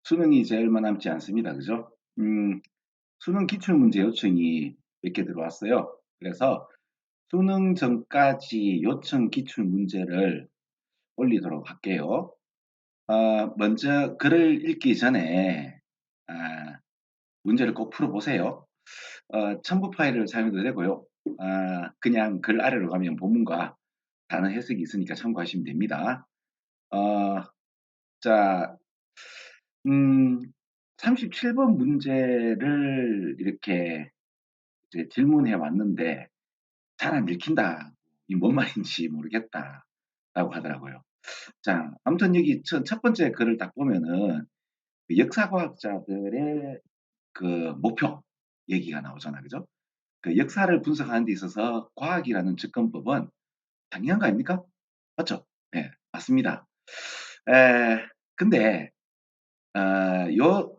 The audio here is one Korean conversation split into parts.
수능이 이제 얼마 남지 않습니다. 그죠? 수능 기출문제 요청이 몇 개 들어왔어요. 그래서 수능 전까지 요청 기출문제를 올리도록 할게요. 먼저 글을 읽기 전에 아, 문제를 꼭 풀어보세요. 첨부 파일을 사용해도 되고요. 그냥 글 아래로 가면 본문과 단어 해석이 있으니까 참고하시면 됩니다. 어, 자, 음, 37번 문제를 이렇게 이제 질문해 왔는데 잘 안 읽힌다. 이 뭔 말인지 모르겠다라고 하더라고요. 자, 아무튼 여기 첫 번째 글을 딱 보면은 그 역사과학자들의 그 목표 얘기가 나오잖아, 그죠? 그 역사를 분석하는 데 있어서 과학이라는 접근법은 당연한 거 아닙니까? 맞죠? 네, 맞습니다. 근데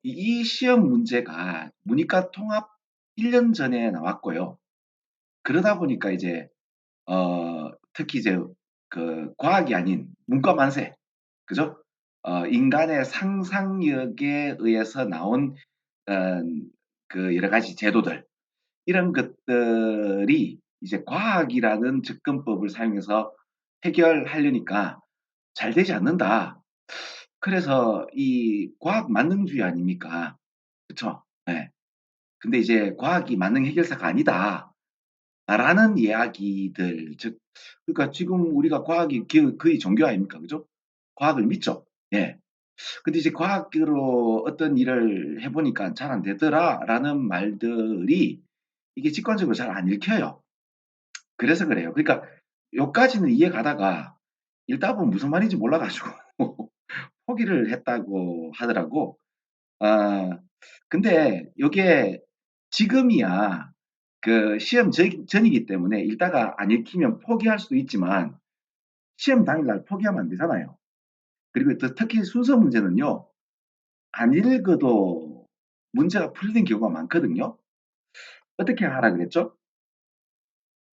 이 시험 문제가 문이과 통합 1년 전에 나왔고요. 그러다 보니까 이제, 특히 이제 그 과학이 아닌 문과 만세, 그죠? 인간의 상상력에 의해서 나온, 어, 그 여러 가지 제도들, 이런 것들이 이제 과학이라는 접근법을 사용해서 해결하려니까 잘 되지 않는다. 그래서 이 과학 만능주의 아닙니까? 그쵸? 네. 근데 이제 과학이 만능 해결사가 아니다. 라는 이야기들, 즉, 그러니까 지금 우리가 과학이 거의 종교 아닙니까? 그죠? 과학을 믿죠? 예. 근데 이제 과학으로 어떤 일을 해보니까 잘 안 되더라. 라는 말들이 이게 직관적으로 잘 안 읽혀요. 그래서 그래요. 그러니까 요까지는 이해 가다가 읽다 보면 무슨 말인지 몰라가지고 포기를 했다고 하더라고. 아, 근데 요게 지금이야 그 시험 전이기 때문에 읽다가 안 읽히면 포기할 수도 있지만 시험 당일날 포기하면 안 되잖아요. 그리고 또 특히 순서 문제는요, 안 읽어도 문제가 풀리는 경우가 많거든요. 어떻게 하라 그랬죠?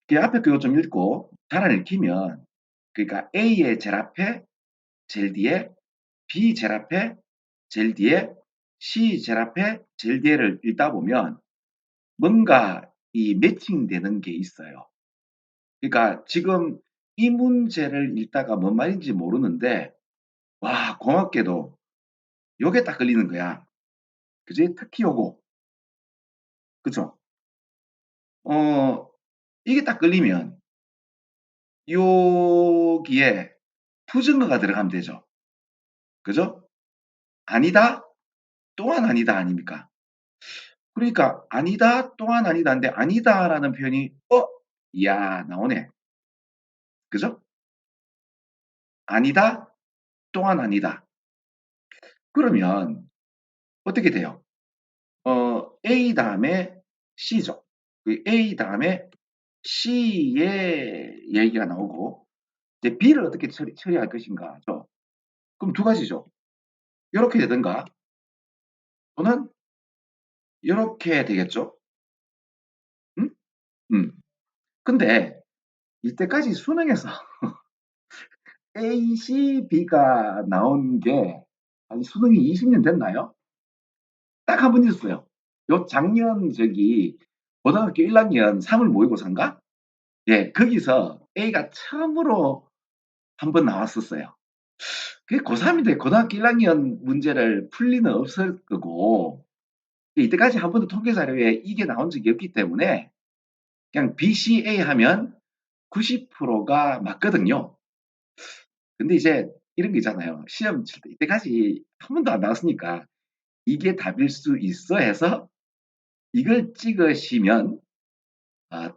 그 앞에 그거 좀 읽고 잘 안 읽히면, 그러니까 A의 제일 앞에 제일 뒤에, B 제일 앞에 제일 뒤에, C 제일 앞에 제일 뒤에를 읽다 보면 뭔가 이 매칭되는 게 있어요. 그러니까 지금 이 문제를 읽다가 뭔 말인지 모르는데, 와, 고맙게도 요게 딱 걸리는 거야. 그지? 특히 요거. 그죠? 어, 이게 딱 걸리면 여기에 부정어가 들어가면 되죠. 그죠? 아니다, 또한 아니다 아닙니까? 그러니까 아니다, 또한 아니다인데 아니다라는 표현이 이야 나오네. 그죠? 아니다, 또한 아니다. 그러면 어떻게 돼요? A 다음에 C죠. 그 A 다음에 C의 얘기가 나오고 이제 B를 어떻게 처리할 것인가죠. 그럼 두 가지죠. 이렇게 되든가 또는 이렇게 되겠죠. 음? 음. 근데 이때까지 수능에서 A, C, B가 나온 게 아니 수능이 20년 됐나요? 딱 한 번 있었어요. 요 작년 저기 고등학교 1학년 3월 모의고사인가? 예, 거기서 A가 처음으로 한 번 나왔었어요. 그게 고3인데 고등학교 1학년 문제를 풀 리는 없을 거고 이때까지 한 번도 통계 자료에 이게 나온 적이 없기 때문에 그냥 BCA 하면 90%가 맞거든요. 근데 이제 이런 게 있잖아요. 시험 칠 때 이때까지 한 번도 안 나왔으니까 이게 답일 수 있어 해서 이걸 찍으시면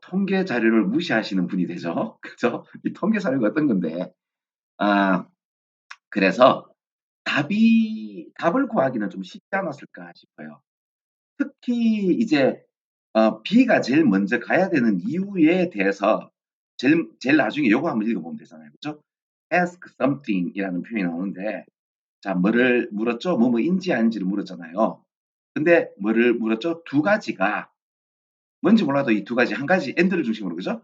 통계 자료를 무시하시는 분이 되죠. 그죠? 이 통계 자료가 어떤 건데. 아, 그래서 답을 구하기는 좀 쉽지 않았을까 싶어요. 특히 이제 B가 제일 먼저 가야 되는 이유에 대해서 제일 나중에 요거 한번 읽어보면 되잖아요. 그죠? ask something 이라는 표현이 나오는데, 자, 뭐를 물었죠? 뭐뭐인지 아닌지를 물었잖아요. 근데 뭐를 물었죠? 두 가지가 뭔지 몰라도 이 두 가지, 한 가지, and를 중심으로, 그죠?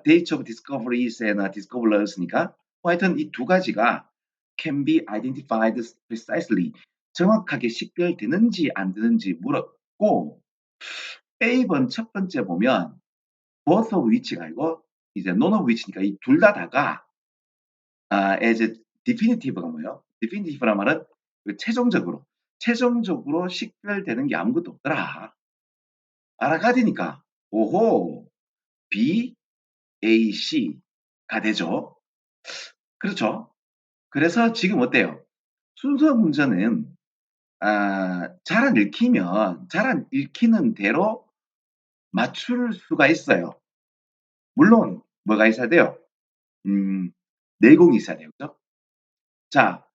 date of discoverys나 discoverers니까, 하여튼 이 두 가지가 can be identified precisely. 정확하게 식별되는지 안 되는지 물었고, A번 첫 번째 보면 both of which가 아니고 이제 none of which니까 이 둘 다가 as definitive가 뭐예요? definitive란 말은 그 최종적으로 식별되는 게 아무것도 없더라. 알아가되니까 오호 B, A, C가 되죠. 그렇죠. 그래서 지금 어때요? 순서 문제는 잘 안 읽히는 대로 맞출 수가 있어요. 물론 뭐가 있어야 돼요? 내공이 있어야 돼요. 그죠? 자,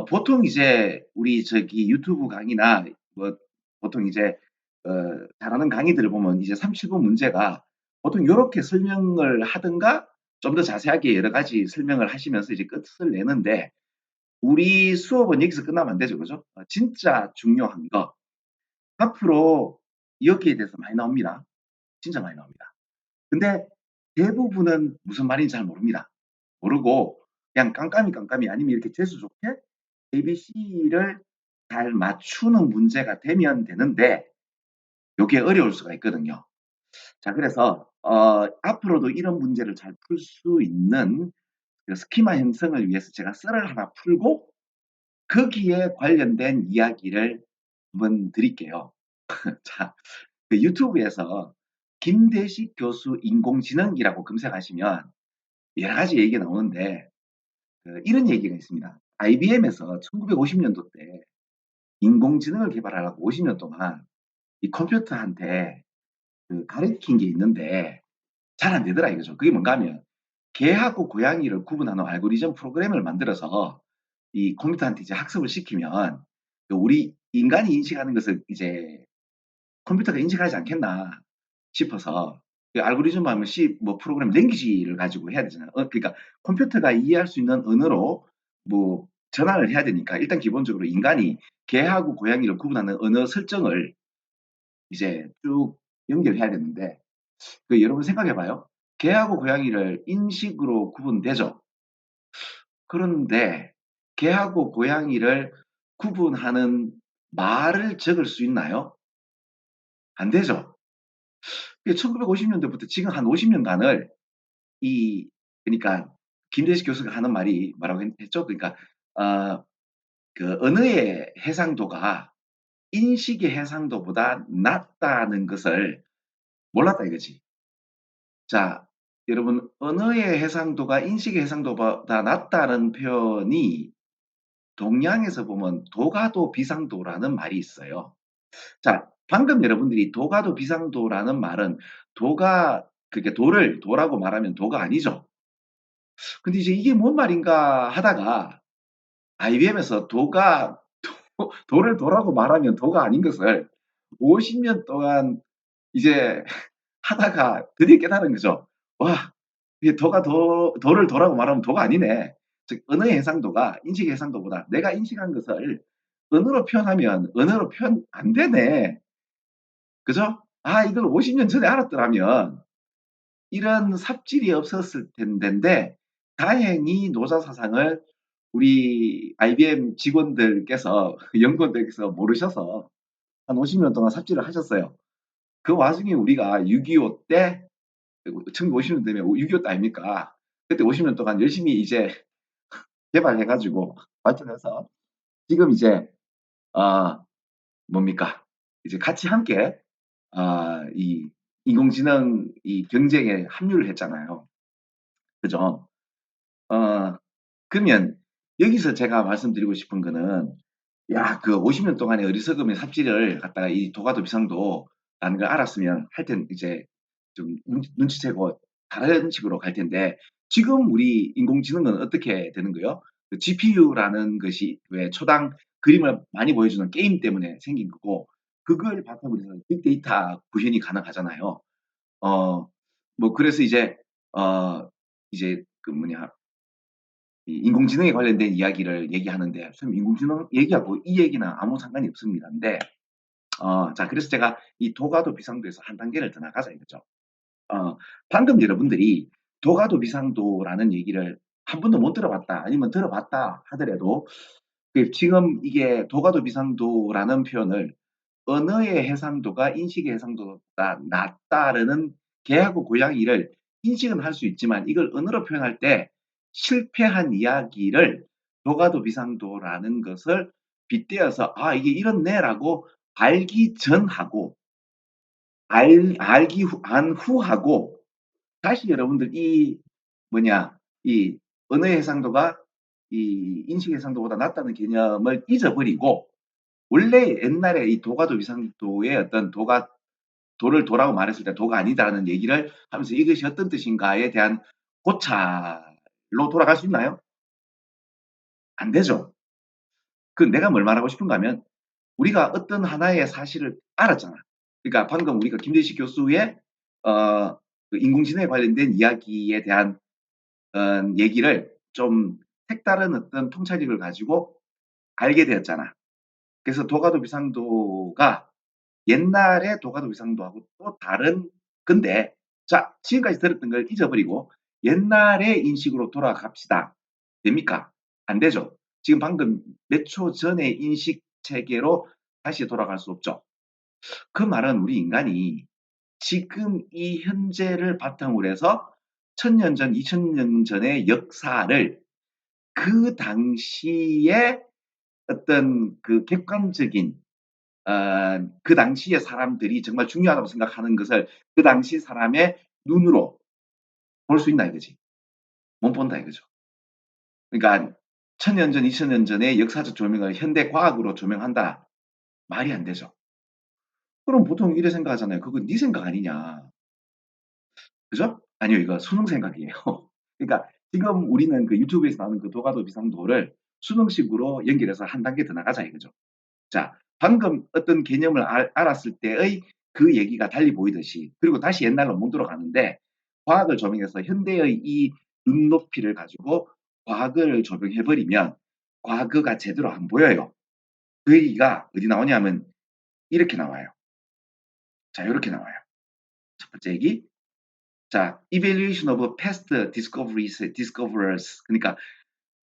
보통 이제 우리 저기 유튜브 강의나 뭐 보통 이제 어, 잘하는 강의들을 보면 이제 37번 문제가 보통 요렇게 설명을 하든가 좀 더 자세하게 여러 가지 설명을 하시면서 이제 끝을 내는데 우리 수업은 여기서 끝나면 안 되죠. 그죠? 진짜 중요한 거 앞으로 여기에 대해서 많이 나옵니다. 진짜 많이 나옵니다. 근데 대부분은 무슨 말인지 잘 모릅니다. 모르고 그냥 깜깜이 아니면 이렇게 재수 좋게 ABC를 잘 맞추는 문제가 되면 되는데 요게 어려울 수가 있거든요. 자, 그래서 앞으로도 이런 문제를 잘 풀 수 있는 그 스키마 형성을 위해서 제가 썰을 하나 풀고 거기에 관련된 이야기를 한번 드릴게요. 자, 그 유튜브에서 김대식 교수 인공지능이라고 검색하시면 여러 가지 얘기가 나오는데 이런 얘기가 있습니다. IBM에서 1950년도 때 인공지능을 개발하려고 50년 동안 이 컴퓨터한테 가르친 게 있는데 잘 안 되더라 이거죠. 그게 뭔가 하면 개하고 고양이를 구분하는 알고리즘 프로그램을 만들어서 이 컴퓨터한테 이제 학습을 시키면 우리 인간이 인식하는 것을 이제 컴퓨터가 인식하지 않겠나 싶어서 그 알고리즘 하면 C 뭐 프로그램 랭귀지를 가지고 해야 되잖아요. 그러니까 컴퓨터가 이해할 수 있는 언어로 뭐 전환을 해야 되니까 일단 기본적으로 인간이 개하고 고양이를 구분하는 언어 설정을 이제 쭉 연결해야 되는데 여러분 생각해 봐요. 개하고 고양이를 인식으로 구분되죠. 그런데 개하고 고양이를 구분하는 말을 적을 수 있나요? 안 되죠. 1950년대부터 지금 한 50년간을 이 그러니까 김대식 교수가 하는 말이 뭐라고 했죠? 그러니까 어, 그 언어의 해상도가 인식의 해상도보다 낮다는 것을 몰랐다 이거지. 자, 여러분 언어의 해상도가 인식의 해상도보다 낮다는 표현이 동양에서 보면 도가도 비상도라는 말이 있어요. 자, 방금 여러분들이 도가도 비상도라는 말은 도가 그게 도라고 말하면 도가 아니죠. 근데 이제 이게 뭔 말인가 하다가 IBM에서 도를 도라고 말하면 도가 아닌 것을 50년 동안 이제 하다가 드디어 깨달은 거죠. 와, 이게 도를 도라고 말하면 도가 아니네. 즉, 언어의 해상도가 인식의 해상도보다 내가 인식한 것을 언어로 표현하면 언어로 표현 안 되네. 그죠? 이걸 50년 전에 알았더라면 이런 삽질이 없었을 텐데 다행히 노자 사상을 우리 IBM 직원들께서 연구원들께서 모르셔서 한 50년 동안 삽질을 하셨어요. 그 와중에 우리가 6.25 때 1950년 되면 6.25 때 아닙니까? 그때 50년 동안 열심히 이제 개발해가지고 발전해서 지금 이제 어, 뭡니까? 이제 같이 함께 이 인공지능 이 경쟁에 합류를 했잖아요. 그죠? 어, 그러면 여기서 제가 말씀드리고 싶은 거는 야, 그 50년 동안의 어리석음의 삽질을 갖다가 이 도가도 비상도라는 걸 알았으면 할 땐 이제 좀 눈치채고 다른 식으로 갈 텐데 지금 우리 인공지능은 어떻게 되는 거예요? 그 GPU라는 것이 왜 초당 그림을 많이 보여주는 게임 때문에 생긴 거고 그걸 바탕으로 해서 빅데이터 구현이 가능하잖아요. 뭐 그래서 이제 그 뭐냐 인공지능에 관련된 이야기를 얘기하는데 참 인공지능 얘기하고 이 얘기는 아무 상관이 없습니다. 근데 자 그래서 제가 이 도가도 비상도에서 한 단계를 더 나가자 이거죠. 방금 여러분들이 도가도 비상도라는 얘기를 한 번도 못 들어봤다 아니면 들어봤다 하더라도 지금 이게 도가도 비상도라는 표현을 언어의 해상도가 인식의 해상도보다 낮다라는 개하고 고양이를 인식은 할 수 있지만 이걸 언어로 표현할 때 실패한 이야기를 도가도 비상도라는 것을 빗대어서 아 이게 이렇네라고 알기 전하고 알기 안 후하고 다시 여러분들 이 뭐냐 이 언어의 해상도가 이 인식의 해상도보다 낮다는 개념을 잊어버리고 원래 옛날에 이 도가도 비상도의 어떤 도를 도라고 말했을 때 도가 아니다라는 얘기를 하면서 이것이 어떤 뜻인가에 대한 고찰로 돌아갈 수 있나요? 안 되죠. 그 내가 뭘 말하고 싶은가 하면 우리가 어떤 하나의 사실을 알았잖아. 그러니까 방금 우리가 김대식 교수의 그 인공지능에 관련된 이야기에 대한 얘기를 좀 색다른 어떤 통찰력을 가지고 알게 되었잖아. 그래서 도가도 비상도가 옛날에 도가도 비상도하고 또 다른 근데 자 지금까지 들었던 걸 잊어버리고 옛날의 인식으로 돌아갑시다. 됩니까? 안 되죠. 지금 방금 몇 초 전의 인식 체계로 다시 돌아갈 수 없죠. 그 말은 우리 인간이 지금 이 현재를 바탕으로 해서 1000년 전, 2000년 전의 역사를 그 당시에 어떤 그 객관적인 그 당시의 사람들이 정말 중요하다고 생각하는 것을 그 당시 사람의 눈으로 볼 수 있나 이거지. 못 본다 이거죠. 그러니까 1000년 전, 2000년 전의 역사적 조명을 현대 과학으로 조명한다. 말이 안 되죠. 그럼 보통 이래 생각하잖아요. 그거 네 생각 아니냐. 그죠? 아니요, 이거 수능 생각이에요. 그러니까 지금 우리는 그 유튜브에서 나오는 그 도가도 비상도를 수능식으로 연결해서 한 단계 더 나가자 이거죠. 자, 방금 어떤 개념을 알았을 때의 그 얘기가 달리 보이듯이 그리고 다시 옛날로 못 들어가는데 과학을 조명해서 현대의 이 눈높이를 가지고 과학을 조명해버리면 과거가 제대로 안 보여요. 그 얘기가 어디 나오냐면 이렇게 나와요. 자, 이렇게 나와요. 첫 번째 얘기. 자, evaluation of past discoverers. 그러니까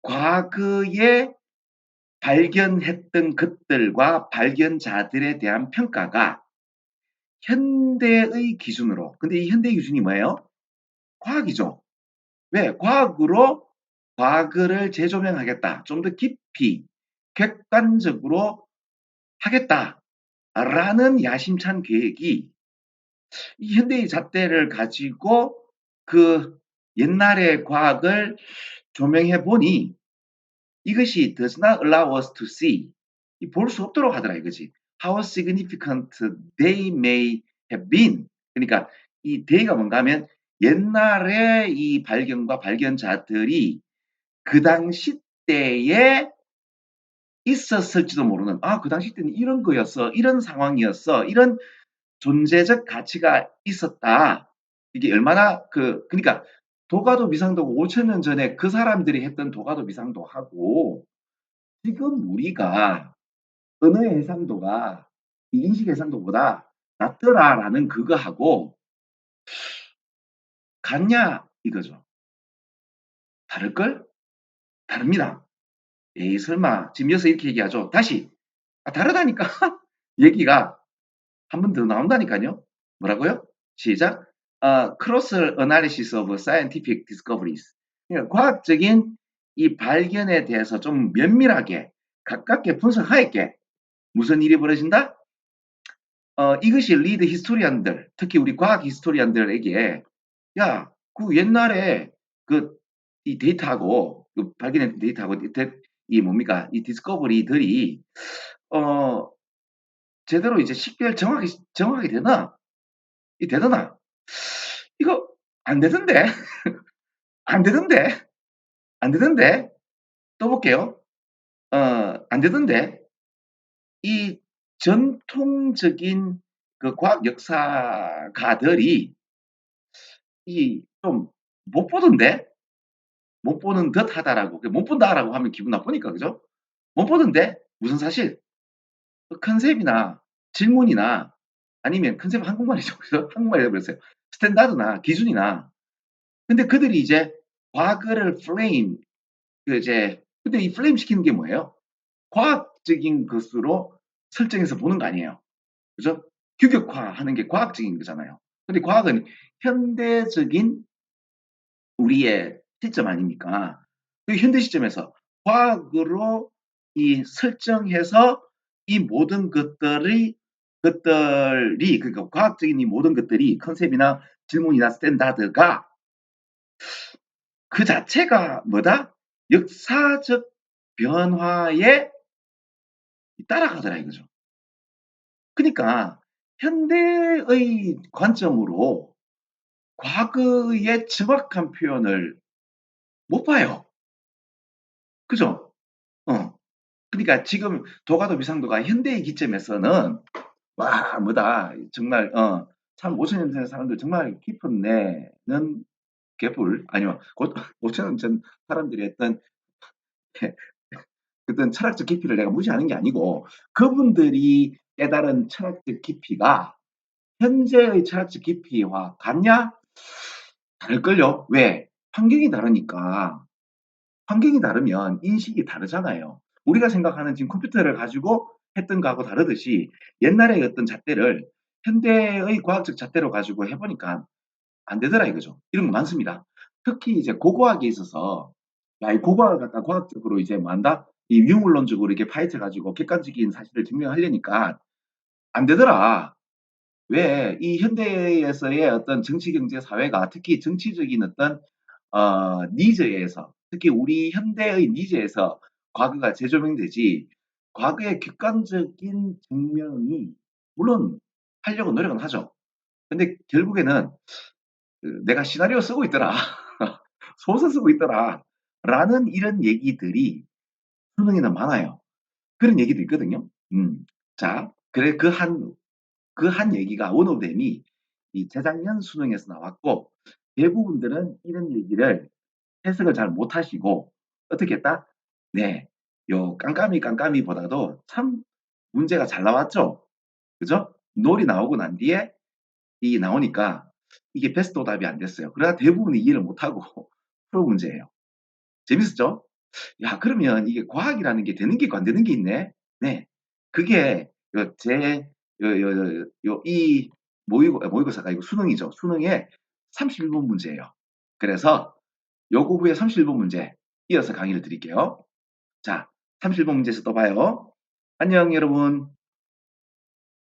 과거에 발견했던 것들과 발견자들에 대한 평가가 현대의 기준으로. 근데 이 현대의 기준이 뭐예요? 과학이죠. 왜? 과학으로 과거를 재조명하겠다. 좀 더 깊이 객관적으로 하겠다라는 야심찬 계획이 이 현대의 잣대를 가지고 그 옛날의 과학을 조명해 보니 이것이 does not allow us to see 볼 수 없도록 하더라 이거지. How significant they may have been. 그러니까 이 they가 뭔가 하면 옛날에 이 발견과 발견자들이 그 당시 때에 있었을지도 모르는 그 당시 때는 이런 거였어. 이런 상황이었어. 이런 존재적 가치가 있었다. 이게 얼마나 그러니까 도가도 미상도고 5,000년 전에 그 사람들이 했던 도가도 미상도하고 지금 우리가 언어의 해상도가 이 인식 해상도보다 낮더라라는 그거하고 같냐 이거죠. 다를걸? 다릅니다. 에이 설마 지금 여기서 이렇게 얘기하죠. 다시 다르다니까 얘기가 한 번 더 나온다니까요. 뭐라고요? 시작. Cross analysis of scientific discoveries. 그러니까 과학적인 이 발견에 대해서 좀 면밀하게 가깝게 분석하였게 무슨 일이 벌어진다? 이것이 리드 히스토리안들, 특히 우리 과학 히스토리안들에게 야, 그 옛날에 그 이 데이터하고 그 발견했던 데이터하고 이 뭡니까? 이 디스커버리들이 어 제대로 이제 식별 정확하게 되나? 이 되더나? 이거 안 되던데? 안 되던데? 안 되던데? 또 볼게요. 안 되던데? 이 전통적인 그 과학 역사가들이 이 좀 못 보던데? 못 보는 듯 하다라고. 못 본다라고 하면 기분 나쁘니까, 그죠? 못 보던데? 무슨 사실? 그 컨셉이나 질문이나 아니면 컨셉은 한국말이죠. 그죠? 한국말로 해버렸어요. 스탠다드나 기준이나. 근데 그들이 이제 과거를 플레임, 그 이제, 근데 이 플레임 시키는 게 뭐예요? 과학적인 것으로 설정해서 보는 거 아니에요. 그죠? 규격화하는 게 과학적인 거잖아요. 근데 과학은 현대적인 우리의 시점 아닙니까? 그 현대 시점에서 과학으로 이 설정해서 이 모든 것들이 그러니까 과학적인 이 모든 것들이 컨셉이나 질문이나 스탠다드가 그 자체가 뭐다? 역사적 변화에 따라가더라 이거죠. 그러니까 현대의 관점으로 과거의 정확한 표현을 못 봐요. 그죠? 어. 그러니까 지금 도가도 비상도가 현대의 기점에서는 와 뭐다 정말 참 5,000년 전 사람들 정말 깊은 내는 개뿔 아니면 5,000년 전 사람들이 했던 어떤 철학적 깊이를 내가 무시하는 게 아니고 그분들이 깨달은 철학적 깊이가 현재의 철학적 깊이와 같냐? 다를걸요. 왜? 환경이 다르니까. 환경이 다르면 인식이 다르잖아요. 우리가 생각하는 지금 컴퓨터를 가지고 했던 거하고 다르듯이 옛날의 어떤 잣대를 현대의 과학적 잣대로 가지고 해보니까 안 되더라 이거죠. 이런 거 많습니다. 특히 이제 고고학에 있어서 야, 이 고고학을 갖다 과학적으로 이제 뭐 한다? 이 유물론적으로 이렇게 파헤쳐 가지고 객관적인 사실을 증명하려니까 안 되더라. 왜 이 현대에서의 어떤 정치, 경제, 사회가 특히 정치적인 어떤 니즈에서 특히 우리 현대의 니즈에서 과거가 재조명되지 과거의 객관적인 증명이 물론 하려고 노력은 하죠. 근데 결국에는 내가 시나리오 쓰고 있더라. 소설 쓰고 있더라. 라는 이런 얘기들이 수능에는 많아요. 그런 얘기도 있거든요. 자, 그래 그 한 얘기가 원오댐이 이 재작년 수능에서 나왔고 대부분들은 이런 얘기를 해석을 잘 못하시고 어떻게 했다? 네, 요 깜깜이보다도 참 문제가 잘 나왔죠. 그죠? 놀이 나오고 난 뒤에 이 나오니까 이게 베스트 오답이 안 됐어요. 그러다 대부분이 이해를 못하고 프로 문제예요. 재밌었죠? 야, 그러면 이게 과학이라는 게 되는 게 있고 안 되는 게 있네. 네, 그게 이 모의고사가 이거 수능이죠. 수능에 31번 문제예요. 그래서 요거 후에 31번 문제 이어서 강의를 드릴게요. 자, 31번 문제에서 또 봐요. 안녕 여러분.